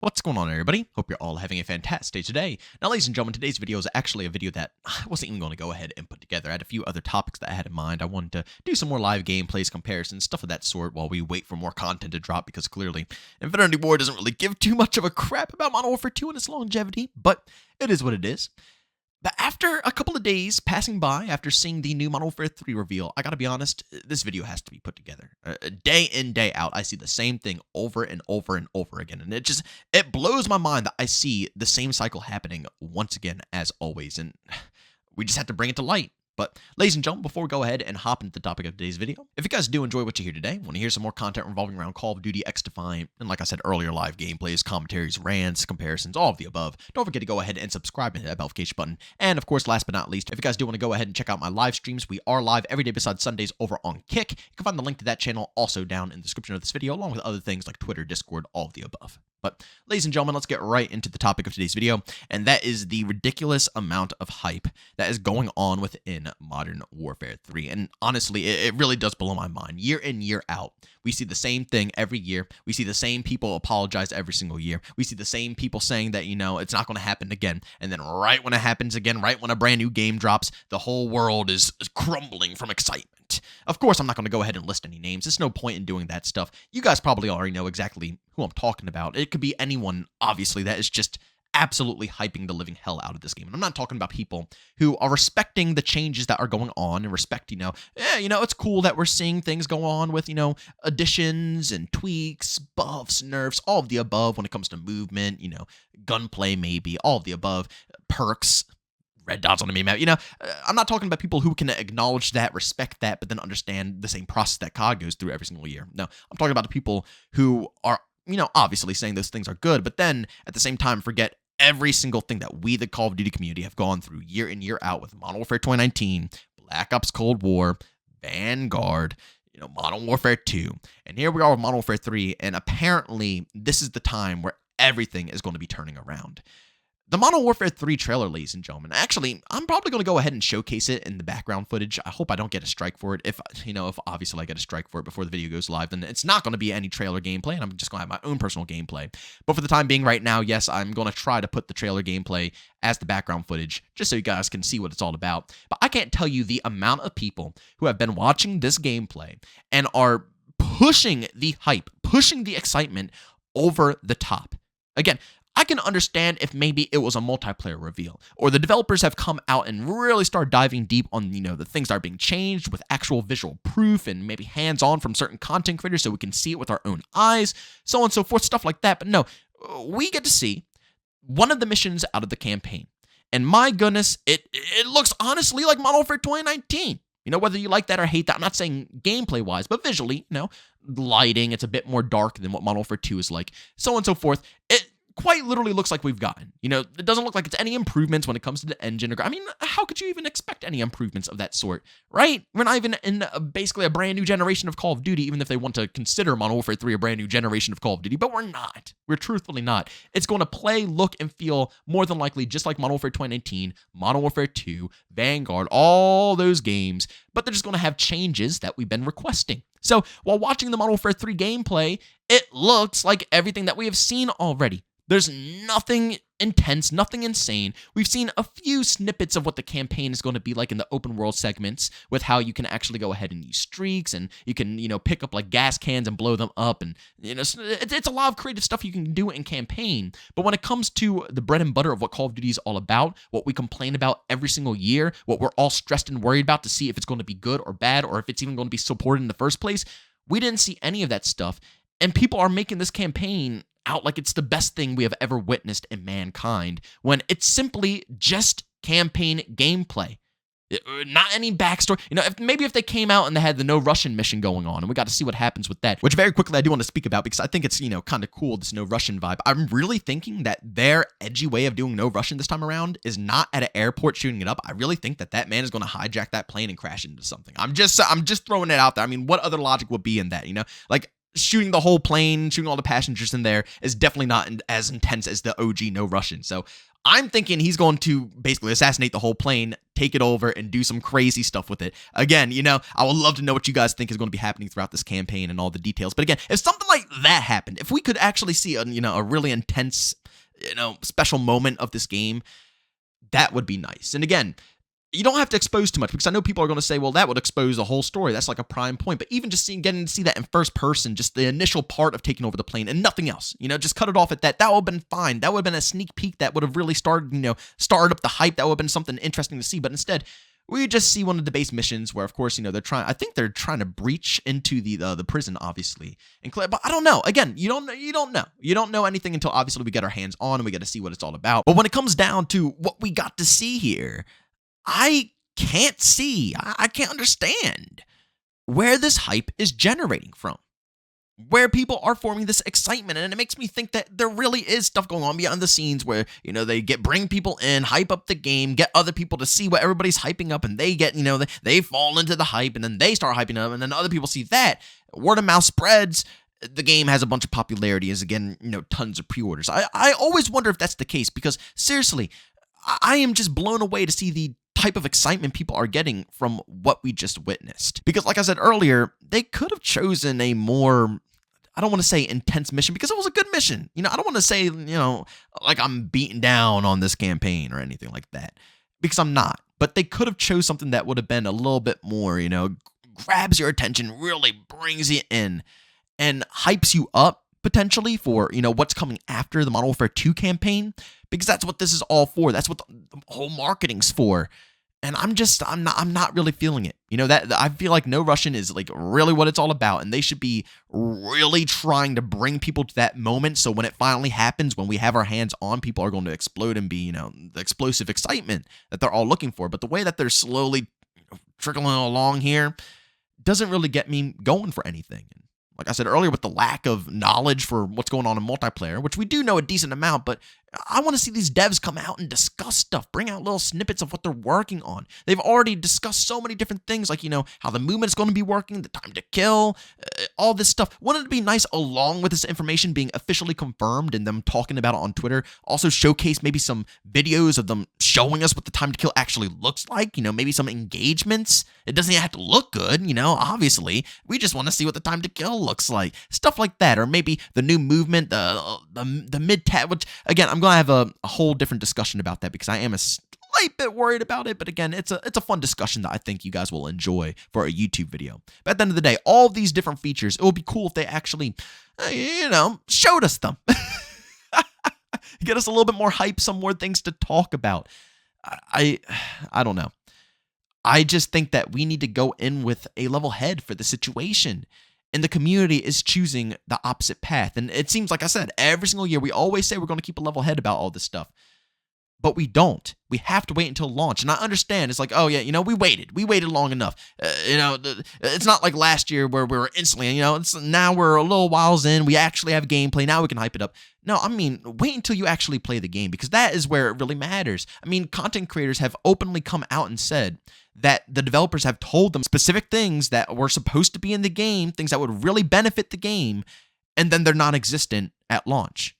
What's going on, everybody? Hope you're all having a fantastic day today. Now, ladies and gentlemen, today's video is actually a video that I wasn't even going to go ahead and put together. I had a few other topics that I had in mind. I wanted to do some more live gameplays, comparisons, stuff of that sort while we wait for more content to drop, because clearly Infinity War doesn't really give too much of a crap about Modern Warfare 2 and its longevity, but it is what it is. But after a couple of days passing by, after seeing the new Modern Warfare 3 reveal, I gotta be honest, this video has to be put together. Day in, day out, I see the same thing over and over and over again. And it blows my mind that I see the same cycle happening once again, as always. And we just have to bring it to light. But, ladies and gentlemen, before we go ahead and hop into the topic of today's video, if you guys do enjoy what you hear today, want to hear some more content revolving around Call of Duty X-Defiant, and like I said earlier, live gameplays, commentaries, rants, comparisons, all of the above, don't forget to go ahead and subscribe and hit that notification button. And, of course, last but not least, if you guys do want to go ahead and check out my live streams, we are live every day besides Sundays over on Kick. You can find the link to that channel also down in the description of this video, along with other things like Twitter, Discord, all of the above. But, ladies and gentlemen, let's get right into the topic of today's video, and that is the ridiculous amount of hype that is going on within Modern Warfare 3. And honestly, it really does blow my mind. Year in, year out, we see the same thing every year. We see the same people apologize every single year. We see the same people saying that, it's not going to happen again. And then right when it happens again, right when a brand new game drops, the whole world is crumbling from excitement. Of course, I'm not going to go ahead and list any names. There's no point in doing that stuff. You guys probably already know exactly who I'm talking about. It could be anyone, obviously, that is just absolutely hyping the living hell out of this game. And I'm not talking about people who are respecting the changes that are going on and respect, it's cool that we're seeing things go on with, additions and tweaks, buffs, nerfs, all of the above when it comes to movement, gunplay maybe, all of the above, perks, red dots on the main map. I'm not talking about people who can acknowledge that, respect that, but then understand the same process that COD goes through every single year. No, I'm talking about the people who are, obviously saying those things are good, but then at the same time forget every single thing that we, the Call of Duty community, have gone through year in, year out with Modern Warfare 2019, Black Ops Cold War, Vanguard, Modern Warfare 2. And here we are with Modern Warfare 3, and apparently this is the time where everything is going to be turning around. The Modern Warfare 3 trailer, ladies and gentlemen, actually, I'm probably going to go ahead and showcase it in the background footage. I hope I don't get a strike for it. If obviously I get a strike for it before the video goes live, then it's not going to be any trailer gameplay, and I'm just going to have my own personal gameplay. But for the time being right now, yes, I'm going to try to put the trailer gameplay as the background footage, just so you guys can see what it's all about. But I can't tell you the amount of people who have been watching this gameplay and are pushing the hype, pushing the excitement over the top. Again, I can understand if maybe it was a multiplayer reveal, or the developers have come out and really start diving deep on, the things that are being changed with actual visual proof and maybe hands-on from certain content creators so we can see it with our own eyes, so on and so forth, stuff like that. But no, we get to see one of the missions out of the campaign. And my goodness, it looks honestly like Modern Warfare 2019. Whether you like that or hate that, I'm not saying gameplay-wise, but visually, lighting, it's a bit more dark than what Modern Warfare 2 is like, so on and so forth. It quite literally looks like we've gotten. It doesn't look like it's any improvements when it comes to the engine. How could you even expect any improvements of that sort, right? We're not even in basically a brand new generation of Call of Duty, even if they want to consider Modern Warfare 3 a brand new generation of Call of Duty, but we're not. We're truthfully not. It's going to play, look, and feel more than likely just like Modern Warfare 2019, Modern Warfare 2, Vanguard, all those games, but they're just going to have changes that we've been requesting. So while watching the Modern Warfare 3 gameplay, it looks like everything that we have seen already. There's nothing intense, nothing insane. We've seen a few snippets of what the campaign is going to be like in the open world segments, with how you can actually go ahead and use streaks, and you can, pick up like gas cans and blow them up, and it's a lot of creative stuff you can do in campaign. But when it comes to the bread and butter of what Call of Duty is all about, what we complain about every single year, what we're all stressed and worried about to see if it's going to be good or bad, or if it's even going to be supported in the first place, we didn't see any of that stuff. And people are making this campaign out like it's the best thing we have ever witnessed in mankind, when it's simply just campaign gameplay. Not any backstory. If they came out and they had the No Russian mission going on, and we got to see what happens with that, which very quickly I do want to speak about, because I think it's, kind of cool, this No Russian vibe. I'm really thinking that their edgy way of doing No Russian this time around is not at an airport shooting it up. I really think that man is going to hijack that plane and crash into something. I'm just throwing it out there. What other logic would be in that, shooting the whole plane, shooting all the passengers in there is definitely not as intense as the OG No Russian. So I'm thinking he's going to basically assassinate the whole plane, take it over, and do some crazy stuff with it. Again, I would love to know what you guys think is going to be happening throughout this campaign and all the details. But again, if something like that happened, if we could actually see a really intense, special moment of this game, that would be nice. And again, you don't have to expose too much, because I know people are going to say, well, that would expose the whole story. That's like a prime point. But even just getting to see that in first person, just the initial part of taking over the plane and nothing else, just cut it off at that. That would have been fine. That would have been a sneak peek that would have really started up the hype. That would have been something interesting to see. But instead, we just see one of the base missions where, of course, they're trying. I think they're trying to breach into the prison, obviously. But I don't know. Again, you don't know. You don't know anything until obviously we get our hands on and we get to see what it's all about. But when it comes down to what we got to see here, I can't see, I can't understand where this hype is generating from, where people are forming this excitement. And it makes me think that there really is stuff going on behind the scenes where, they bring people in, hype up the game, get other people to see what everybody's hyping up, and they get, they fall into the hype, and then they start hyping up, and then other people see that. Word of mouth spreads. The game has a bunch of popularity, as again, tons of pre-orders. I always wonder if that's the case, because seriously, I am just blown away to see the type of excitement people are getting from what we just witnessed. Because like I said earlier, they could have chosen a more, I don't want to say intense mission, because it was a good mission. I don't want to say, like I'm beaten down on this campaign or anything like that, because I'm not. But they could have chose something that would have been a little bit more, grabs your attention, really brings you in, and hypes you up potentially for, what's coming after the Modern Warfare 2 campaign, because that's what this is all for. That's what the whole marketing's for. And I'm not really feeling it. That I feel like No Russian is like really what it's all about, and they should be really trying to bring people to that moment. So when it finally happens, when we have our hands on, people are going to explode and be, the explosive excitement that they're all looking for. But the way that they're slowly trickling along here doesn't really get me going for anything. Like I said earlier, with the lack of knowledge for what's going on in multiplayer, which we do know a decent amount, but I want to see these devs come out and discuss stuff, bring out little snippets of what they're working on. They've already discussed so many different things, like, how the movement is going to be working, the time to kill, all this stuff. Wouldn't it be nice, along with this information being officially confirmed and them talking about it on Twitter, also showcase maybe some videos of them showing us what the time to kill actually looks like, maybe some engagements. It doesn't even have to look good, obviously. We just want to see what the time to kill looks like. Stuff like that, or maybe the new movement, the mid-tab, which, again, I'm going to have a whole different discussion about that, because I am a slight bit worried about it. But again, it's a fun discussion that I think you guys will enjoy for a YouTube video. But at the end of the day, all of these different features, it would be cool if they actually, showed us them. Get us a little bit more hype, some more things to talk about. I don't know. I just think that we need to go in with a level head for the situation. And the community is choosing the opposite path. And it seems, like I said, every single year we always say we're going to keep a level head about all this stuff. But we don't. We have to wait until launch. And I understand. It's like, oh, yeah, we waited. We waited long enough. It's not like last year where we were instantly, now we're a little whiles in. We actually have gameplay. Now we can hype it up. No, I mean, wait until you actually play the game, because that is where it really matters. I mean, content creators have openly come out and said that the developers have told them specific things that were supposed to be in the game, things that would really benefit the game, and then they're non-existent at launch.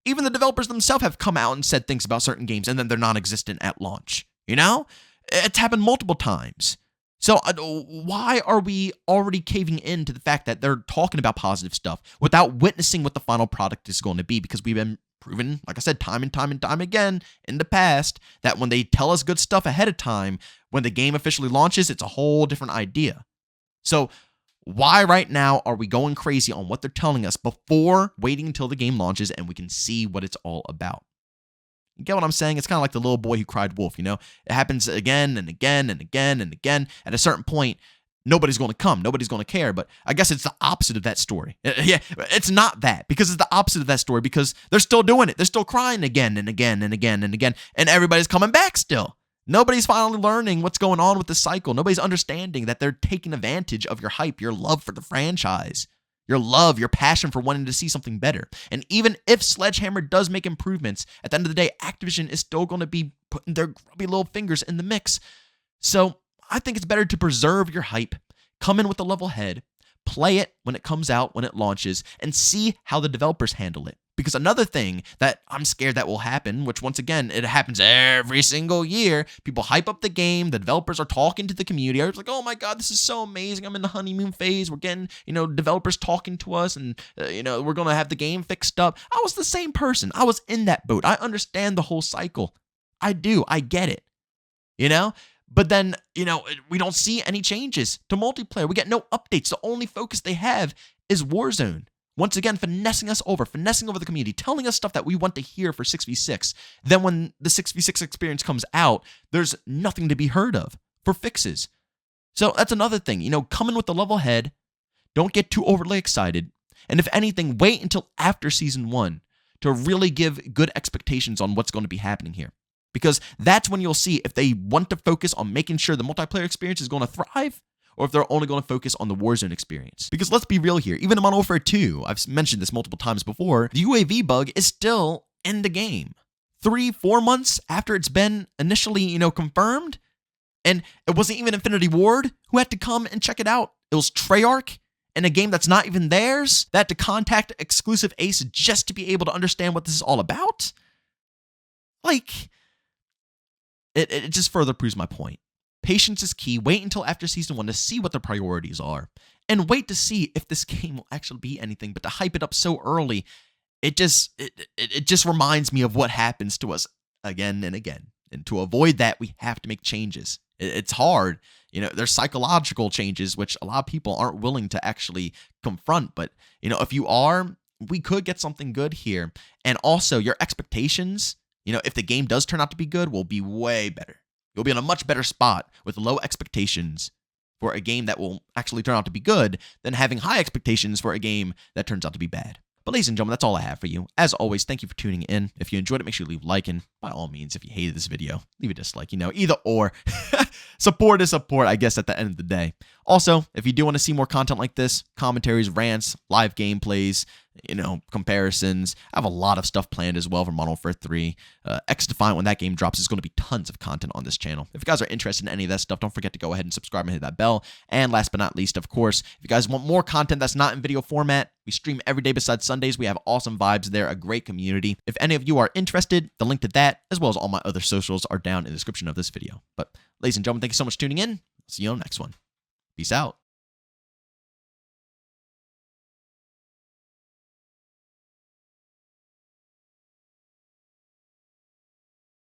Even the developers themselves have come out and said things about certain games, and then they're non-existent at launch. It's happened multiple times. So why are we already caving in to the fact that they're talking about positive stuff without witnessing what the final product is going to be? Because we've been proven, like I said, time and time and time again in the past, that when they tell us good stuff ahead of time, when the game officially launches, it's a whole different idea. So why right now are we going crazy on what they're telling us before waiting until the game launches and we can see what it's all about? You get what I'm saying? It's kind of like the little boy who cried wolf, It happens again and again and again and again. At a certain point, nobody's going to come. Nobody's going to care. But I guess it's the opposite of that story. Yeah, it's not that, because it's the opposite of that story, because they're still doing it. They're still crying again and again and again and again. And everybody's coming back still. Nobody's finally learning what's going on with the cycle. Nobody's understanding that they're taking advantage of your hype, your love for the franchise, your love, your passion for wanting to see something better. And even if Sledgehammer does make improvements, at the end of the day, Activision is still going to be putting their grubby little fingers in the mix. So I think it's better to preserve your hype, come in with a level head, play it when it comes out, when it launches, and see how the developers handle it. Because another thing that I'm scared that will happen, which once again, it happens every single year, people hype up the game, the developers are talking to the community, it's like, oh my god, this is so amazing, I'm in the honeymoon phase, we're getting, developers talking to us, and, we're going to have the game fixed up. I was the same person. I was in that boat. I understand the whole cycle. I do. I get it. But then, we don't see any changes to multiplayer. We get no updates. The only focus they have is Warzone. Once again, finessing over the community, telling us stuff that we want to hear for 6v6. Then when the 6v6 experience comes out, there's nothing to be heard of for fixes. So that's another thing, come in with a level head, don't get too overly excited, and if anything, wait until after Season 1 to really give good expectations on what's going to be happening here. Because that's when you'll see if they want to focus on making sure the multiplayer experience is going to thrive, or if they're only going to focus on the Warzone experience. Because let's be real here, even in Modern Warfare 2, I've mentioned this multiple times before, the UAV bug is still in the game. 3-4 months after it's been initially, confirmed, and it wasn't even Infinity Ward who had to come and check it out. It was Treyarch in a game that's not even theirs that had to contact Exclusive Ace just to be able to understand what this is all about. Like, it just further proves my point. Patience is key. Wait until after Season 1 to see what the priorities are. And wait to see if this game will actually be anything. But to hype it up so early, it just reminds me of what happens to us again and again. And to avoid that, we have to make changes. It's hard. There's psychological changes, which a lot of people aren't willing to actually confront. But, if you are, we could get something good here. And also, your expectations, if the game does turn out to be good, will be way better. You'll be in a much better spot with low expectations for a game that will actually turn out to be good than having high expectations for a game that turns out to be bad. But ladies and gentlemen, that's all I have for you. As always, thank you for tuning in. If you enjoyed it, make sure you leave a like, and by all means, if you hated this video, leave a dislike, either or. Support is support, I guess, at the end of the day. Also, if you do want to see more content like this, commentaries, rants, live gameplays, comparisons, I have a lot of stuff planned as well for Modern Warfare 3. X-Defiant, when that game drops, there's going to be tons of content on this channel. If you guys are interested in any of that stuff, don't forget to go ahead and subscribe and hit that bell. And last but not least, of course, if you guys want more content that's not in video format, we stream every day besides Sundays. We have awesome vibes there, a great community. If any of you are interested, the link to that, as well as all my other socials, are down in the description of this video. But ladies and gentlemen, thank you so much for tuning in. See you on the next one. Peace out.